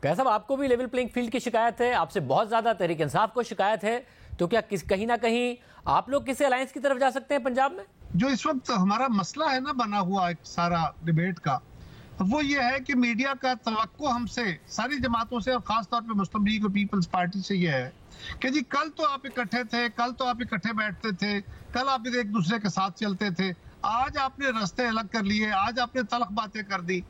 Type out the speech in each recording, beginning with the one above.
فیض صاحب آپ کو بھی لیول پلینگ فیلڈ کی شکایت ہے, آپ سے بہت زیادہ تحریک انصاف کو شکایت ہے, تو کیا کہیں نہ کہیں آپ لوگ کسی الائنس کی طرف جا سکتے ہیں پنجاب میں؟ جو اس وقت ہمارا مسئلہ ہے نا بنا ہوا ایک سارا ڈیبیٹ کا, وہ یہ ہے کہ میڈیا کا توقع ہم سے, ساری جماعتوں سے اور خاص طور پہ مسلم لیگ اور پیپلز پارٹی سے یہ ہے کہ جی کل تو آپ اکٹھے تھے, کل تو آپ اکٹھے بیٹھتے تھے, کل آپ ایک دوسرے کے ساتھ چلتے تھے, آج آپ نے راستے الگ کر لیے, آج آپ نے تلخ باتیں کر دی.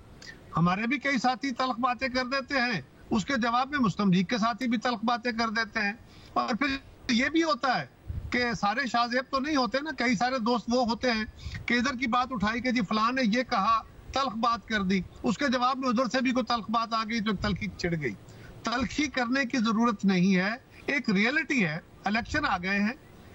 ہمارے بھی کئی ساتھی تلخ باتیں کر دیتے ہیں, اس کے جواب میں مسلم لیگ کے ساتھی بھی تلخ باتیں کر دیتے ہیں. اور پھر یہ بھی ہوتا ہے کہ سارے شاہ زیب تو نہیں ہوتے نا, کئی سارے دوست وہ ہوتے ہیں کہ ادھر کی بات اٹھائی کہ جی فلاں نے یہ کہا, تلخ بات کر دی, اس کے جواب میں ادھر سے بھی کوئی تلخ بات آ گئی تو تلخی چھڑ گئی. تلخی کرنے کی ضرورت نہیں ہے, ایک ریئلٹی ہے, الیکشن آ گئے ہیں.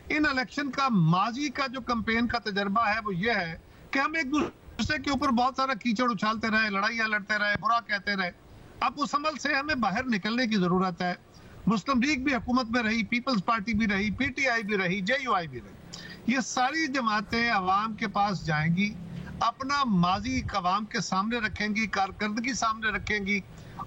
ان الیکشن کا ماضی کا جو کمپین کا تجربہ ہے وہ یہ ہے کہ ہم ایک دوسرے کے اوپر بہت سارا کیچڑ اچھالتے رہے, لڑائیاں لڑتے رہے, برا کہتے رہے. اب اس عمل سے ہمیں باہر نکلنے کی ضرورت ہے. مسلم لیگ بھی حکومت میں رہی, پیپلز پارٹی بھی رہی, پی ٹی آئی بھی رہی, جے یو آئی بھی رہی. یہ ساری جماعتیں عوام کے پاس جائیں گی, اپنا ماضی عوام کے سامنے رکھیں گی, کارکردگی سامنے رکھیں گی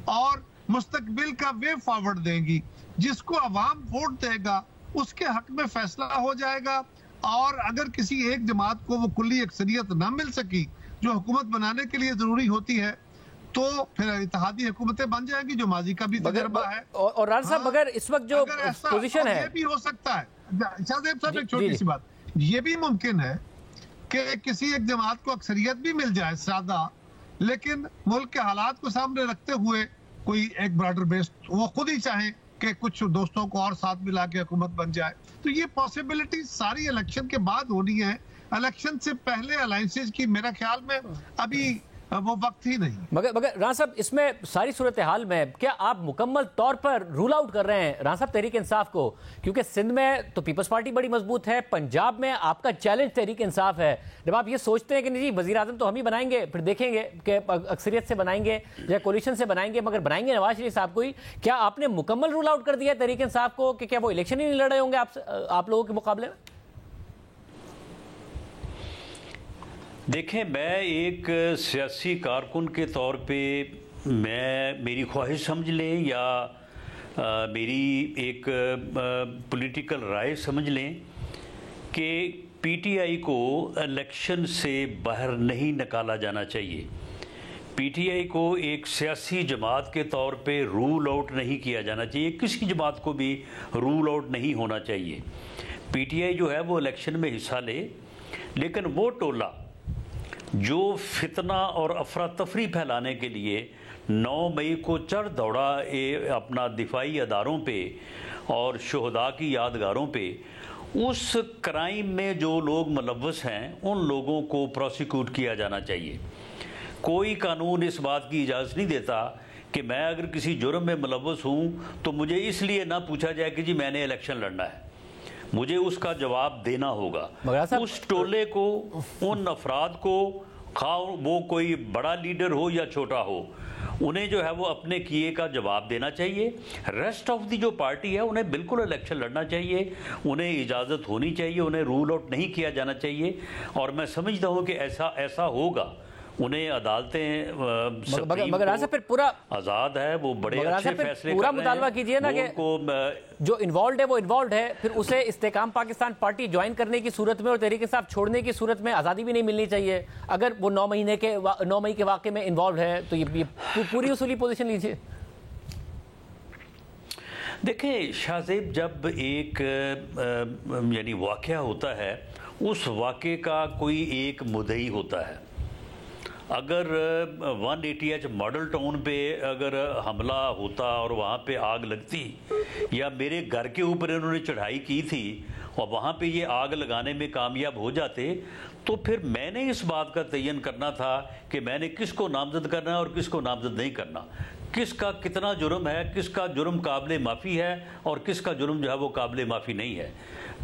اور مستقبل کا وے فارورڈ دیں گی. جس کو عوام ووٹ دے گا اس کے حق میں فیصلہ ہو جائے گا. اور اگر کسی ایک جماعت کو وہ کلی اکثریت نہ مل سکی جو حکومت بنانے کے لیے ضروری ہوتی ہے, تو پھر اتحادی حکومتیں بن جائیں گی, جو ماضی کا بھی تجربہ ہے. اور رانا صاحب اگر اس وقت جو پوزیشن ہے, یہ بھی ہو سکتا ہے شاہ زیب صاحب, ایک چھوٹی سی بات, یہ بھی ممکن ہے کہ کسی ایک جماعت کو اکثریت بھی مل جائے سادہ, لیکن ملک کے حالات کو سامنے رکھتے ہوئے کوئی ایک براڈر بیس وہ خود ہی چاہیں کہ کچھ دوستوں کو اور ساتھ ملا کے حکومت بن جائے. تو یہ پاسبلٹی ساری الیکشن کے بعد ہونی ہے. الیکشن سے پہلے الائنسز کی میرا خیال میں ابھی وہ وقت ہی نہیں. مگر رانا صاحب اس میں ساری صورتحال میں کیا آپ مکمل طور پر رول آؤٹ کر رہے ہیں رانا صاحب تحریک انصاف کو؟ کیونکہ سندھ میں تو پیپلز پارٹی بڑی مضبوط ہے, پنجاب میں آپ کا چیلنج تحریک انصاف ہے. جب آپ یہ سوچتے ہیں کہ نہیں جی وزیر اعظم تو ہم ہی بنائیں گے, پھر دیکھیں گے کہ اکثریت سے بنائیں گے یا کولیشن سے بنائیں گے, مگر بنائیں گے نواز شریف صاحب کو ہی, کیا آپ نے مکمل رول آؤٹ کر دیا تحریک انصاف کو کہ کیا وہ الیکشن ہی نہیں لڑ رہے ہوں گے آپ لوگوں کے مقابلے میں؟ دیکھیں, میں ایک سیاسی کارکن کے طور پہ میری خواہش سمجھ لیں یا میری ایک پولیٹیکل رائے سمجھ لیں کہ پی ٹی آئی کو الیکشن سے باہر نہیں نکالا جانا چاہیے. پی ٹی آئی کو ایک سیاسی جماعت کے طور پہ رول آؤٹ نہیں کیا جانا چاہیے, کسی جماعت کو بھی رول آؤٹ نہیں ہونا چاہیے. پی ٹی آئی جو ہے وہ الیکشن میں حصہ لے, لیکن وہ ٹولہ جو فتنہ اور افراتفری پھیلانے کے لیے 9 مئی کو چڑھ دوڑا اپنا دفاعی اداروں پہ اور شہداء کی یادگاروں پہ, اس کرائم میں جو لوگ ملوث ہیں ان لوگوں کو پروسیکیوٹ کیا جانا چاہیے. کوئی قانون اس بات کی اجازت نہیں دیتا کہ میں اگر کسی جرم میں ملوث ہوں تو مجھے اس لیے نہ پوچھا جائے کہ جی میں نے الیکشن لڑنا ہے, مجھے اس کا جواب دینا ہوگا. اس ٹولے کو, ان افراد کو, خواہ وہ کوئی بڑا لیڈر ہو یا چھوٹا ہو, انہیں جو ہے وہ اپنے کیے کا جواب دینا چاہیے. ریسٹ آف دی جو پارٹی ہے انہیں بالکل الیکشن لڑنا چاہیے, انہیں اجازت ہونی چاہیے, انہیں رول آؤٹ نہیں کیا جانا چاہیے. اور میں سمجھتا ہوں کہ ایسا ہوگا. انہیں عدالتیں مگر ایسا پھر پورا آزاد ہے, وہ بڑے اچھے فیصلے پورا مطالبہ کیجئے نا کہ جو انوالوڈ ہے وہ انوالوڈ ہے, پھر اسے استحکام پاکستان پارٹی جوائن کرنے کی صورت میں اور تحریک انصاف چھوڑنے کی صورت میں آزادی بھی نہیں ملنی چاہیے. اگر وہ 9 مئی کے واقعے میں انوالوڈ ہے تو یہ پوری اصولی پوزیشن لیجیے. دیکھیں شاہ زیب, جب ایک یعنی واقعہ ہوتا ہے, اس واقعے کا کوئی ایک مدعی ہوتا ہے. اگر 180H ماڈل ٹاؤن پہ اگر حملہ ہوتا اور وہاں پہ آگ لگتی, یا میرے گھر کے اوپر انہوں نے چڑھائی کی تھی اور وہاں پہ یہ آگ لگانے میں کامیاب ہو جاتے, تو پھر میں نے اس بات کا تعین کرنا تھا کہ میں نے کس کو نامزد کرنا ہے اور کس کو نامزد نہیں کرنا, کس کا کتنا جرم ہے, کس کا جرم قابل معافی ہے اور کس کا جرم جو ہے وہ قابل معافی نہیں ہے.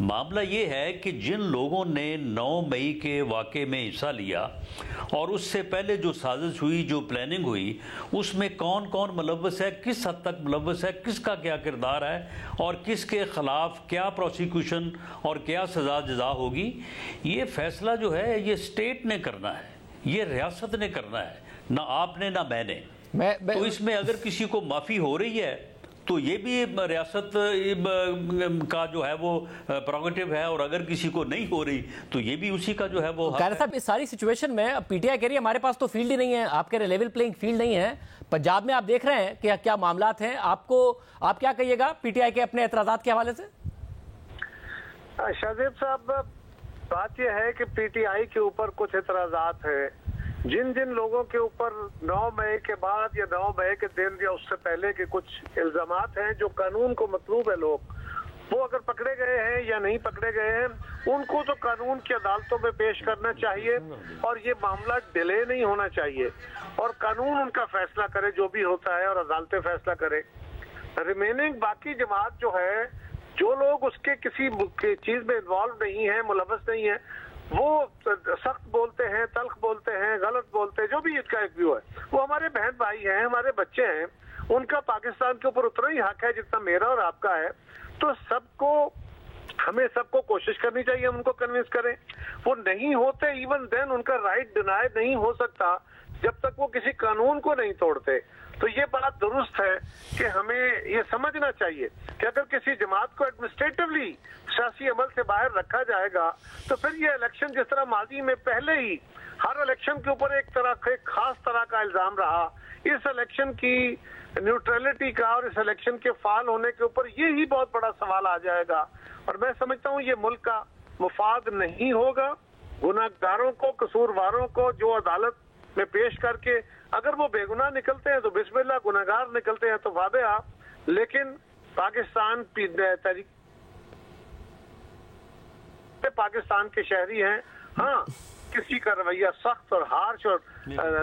معاملہ یہ ہے کہ جن لوگوں نے 9 مئی کے واقعے میں حصہ لیا اور اس سے پہلے جو سازش ہوئی, جو پلاننگ ہوئی, اس میں کون کون ملوث ہے, کس حد تک ملوث ہے, کس کا کیا کردار ہے اور کس کے خلاف کیا پروسیکیوشن اور کیا سزا جزا ہوگی, یہ فیصلہ جو ہے یہ اسٹیٹ نے کرنا ہے, یہ ریاست نے کرنا ہے, نہ آپ نے نہ میں نے. تو اس میں اگر کسی کو معافی ہو رہی ہے تو یہ بھی ریاست کا جو ہے وہ پروگیٹو ہے، اور اگر کسی کو نہیں ہو رہی تو یہ بھی اسی کا جو ہے وہ قائد صاحب اس ساری سچویشن میں پی ٹی آئی کہہ رہی ہے ہمارے پاس تو فیلڈ ہی نہیں ہے، آپ کہہ رہے لیول پلینگ فیلڈ نہیں ہے، پنجاب میں آپ دیکھ رہے ہیں کہ کیا معاملات ہیں، آپ کیا کہیے گا پی ٹی آئی کے اپنے اعتراضات کے حوالے سے؟ شاہزیب صاحب، بات یہ ہے کہ پی ٹی آئی کے اوپر کچھ اعتراضات ہیں، جن لوگوں کے اوپر 9 مئی کے بعد یا 9 مئی کے دن یا اس سے پہلے کے کچھ الزامات ہیں جو قانون کو مطلوب ہے، لوگ وہ اگر پکڑے گئے ہیں یا نہیں پکڑے گئے ہیں، ان کو تو قانون کی عدالتوں میں پیش کرنا چاہیے اور یہ معاملہ ڈیلے نہیں ہونا چاہیے، اور قانون ان کا فیصلہ کرے جو بھی ہوتا ہے، اور عدالتیں فیصلہ کرے۔ ریمیننگ باقی جماعت جو ہے، جو لوگ اس کے کسی چیز میں انوالو نہیں ہیں، ملوث نہیں ہیں، وہ سخت بولتے ہیں، تلخ بولتے ہیں، غلط بولتے ہیں، جو بھی اس کا ایک ویو ہے، وہ ہمارے بہن بھائی ہیں، ہمارے بچے ہیں، ان کا پاکستان کے اوپر اتنا ہی حق ہے جتنا میرا اور آپ کا ہے۔ تو ہمیں سب کو کوشش کرنی چاہیے ہم ان کو کنونس کریں، وہ نہیں ہوتے ایون دین ان کا رائٹ ڈینائی نہیں ہو سکتا جب تک وہ کسی قانون کو نہیں توڑتے۔ تو یہ بات درست ہے کہ ہمیں یہ سمجھنا چاہیے کہ اگر کسی جماعت کو ایڈمنسٹریٹولی سیاسی عمل سے باہر رکھا جائے گا تو پھر یہ الیکشن جس طرح ماضی میں پہلے ہی ہر الیکشن کے اوپر ایک خاص طرح کا الزام رہا، اس الیکشن کی نیوٹرلٹی کا اور اس الیکشن کے فعال ہونے کے اوپر یہی بہت بڑا سوال آ جائے گا، اور میں سمجھتا ہوں یہ ملک کا مفاد نہیں ہوگا۔ گناہگاروں کو، قصورواروں کو جو عدالت میں پیش کر کے اگر وہ بے گناہ نکلتے ہیں تو بسم اللہ، گناہگار نکلتے ہیں تو فاتحہ، لیکن پاکستان کے شہری ہیں، ہاں کسی کا رویہ سخت اور ہارش اور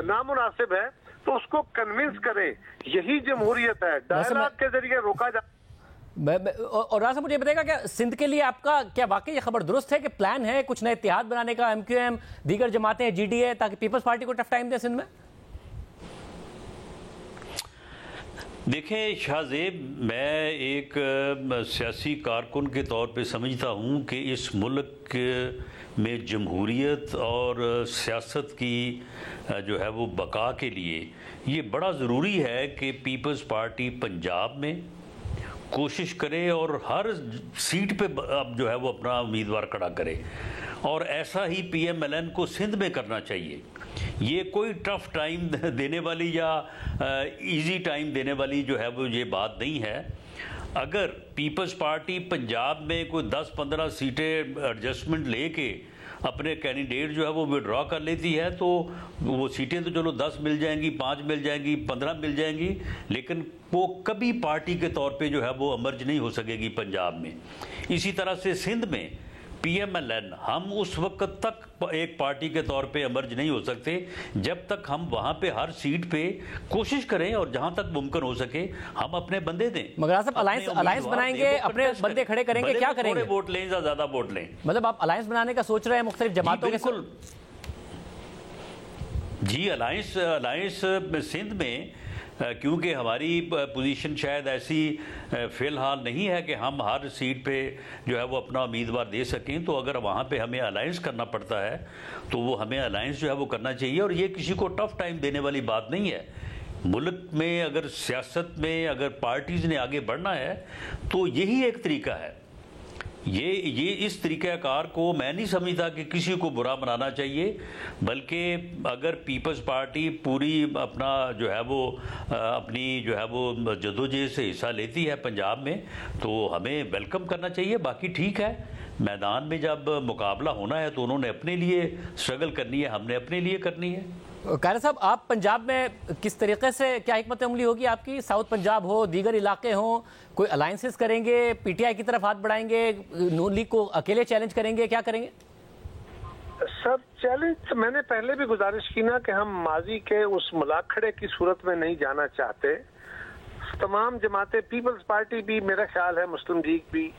نامناسب ہے تو اس کو کنونس کریں، یہی جمہوریت ہے، ڈائلاگ کے ذریعے روکا جا۔ اور راز صاحب مجھے بتائے گا کیا سندھ کے لیے آپ کا کیا واقعی یہ خبر درست ہے کہ پلان ہے کچھ نئے اتحاد بنانے کا، ایم کیو ایم، دیگر جماعتیں، جی ڈی اے، تاکہ پیپلز پارٹی کو ٹف ٹائم دے سندھ میں؟ دیکھیں شاہ زیب، میں ایک سیاسی کارکن کے طور پہ سمجھتا ہوں کہ اس ملک میں جمہوریت اور سیاست کی جو ہے وہ بقا کے لیے یہ بڑا ضروری ہے کہ پیپلز پارٹی پنجاب میں کوشش کرے اور ہر سیٹ پہ اب جو ہے وہ اپنا امیدوار کھڑا کرے، اور ایسا ہی پی ایم ایل این کو سندھ میں کرنا چاہیے۔ یہ کوئی ٹف ٹائم دینے والی یا ایزی ٹائم دینے والی جو ہے وہ یہ بات نہیں ہے۔ اگر پیپلز پارٹی پنجاب میں کوئی 10-15 سیٹیں ایڈجسٹمنٹ لے کے اپنے کینڈیڈیٹ جو ہے وہ وڈرا کر لیتی ہے تو وہ سیٹیں تو چلو 10 مل جائیں گی، 5 مل جائیں گی، 15 مل جائیں گی، لیکن وہ کبھی پارٹی کے طور پہ جو ہے وہ امرج نہیں ہو سکے گی پنجاب میں۔ اسی طرح سے سندھ میں پی ایم ایل این ہم اس وقت تک ایک پارٹی کے طور پہ امرج نہیں ہو سکتے جب تک ہم وہاں پہ ہر سیٹ پہ کوشش کریں اور جہاں تک ممکن ہو سکے ہم اپنے بندے دیں۔ مگر صاحب الائنس بنائیں گے، اپنے بندے کھڑے کریں گے، کیا کریں گے؟ تھوڑے ووٹ لیں یا زیادہ ووٹ لیں؟ مطلب آپ الائنس بنانے کا سوچ رہے ہیں مختلف جماعتوں کے ساتھ؟ جی، الائنس سندھ میں کیونکہ ہماری پوزیشن شاید ایسی فی الحال نہیں ہے کہ ہم ہر سیٹ پہ جو ہے وہ اپنا امیدوار دے سکیں، تو اگر وہاں پہ ہمیں الائنس کرنا پڑتا ہے تو وہ ہمیں الائنس جو ہے وہ کرنا چاہیے، اور یہ کسی کو ٹف ٹائم دینے والی بات نہیں ہے۔ ملک میں اگر سیاست میں اگر پارٹیز نے آگے بڑھنا ہے تو یہی ایک طریقہ ہے۔ یہ اس طریقہ کار کو میں نہیں سمجھتا کہ کسی کو برا بنانا چاہیے، بلکہ اگر پیپلز پارٹی پوری اپنا جو ہے وہ اپنی جو ہے وہ جدوجہد سے حصہ لیتی ہے پنجاب میں تو ہمیں ویلکم کرنا چاہیے۔ باقی ٹھیک ہے، میدان میں جب مقابلہ ہونا ہے تو انہوں نے اپنے لیے اسٹرگل کرنی ہے، ہم نے اپنے لیے کرنی ہے۔ قائد صاحب، آپ پنجاب میں کس طریقے سے کیا حکمت عملی ہوگی آپ کی؟ ساؤتھ پنجاب ہو، دیگر علاقے ہوں، کوئی الائنسز کریں گے، پی ٹی آئی کی طرف ہاتھ بڑھائیں گے، نون لیگ کو اکیلے چیلنج کریں گے، کیا کریں گے؟ سب چیلنج میں نے پہلے بھی گزارش کی نا کہ ہم ماضی کے اس ملاکھڑے کی صورت میں نہیں جانا چاہتے۔ تمام جماعتیں، پیپلز پارٹی بھی، میرا خیال ہے مسلم لیگ بھی،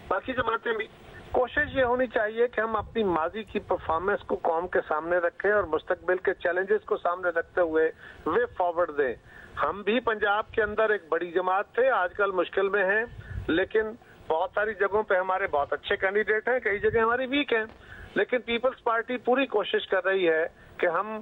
باقی جماعتیں بھی، کوشش یہ ہونی چاہیے کہ ہم اپنی ماضی کی پرفارمنس کو قوم کے سامنے رکھیں اور مستقبل کے چیلنجز کو سامنے رکھتے ہوئے وے فارورڈ دیں۔ ہم بھی پنجاب کے اندر ایک بڑی جماعت تھے، آج کل مشکل میں ہیں، لیکن بہت ساری جگہوں پہ ہمارے بہت اچھے کینڈیڈیٹ ہیں، کئی جگہ ہماری ویک ہیں، لیکن پیپلز پارٹی پوری کوشش کر رہی ہے کہ ہم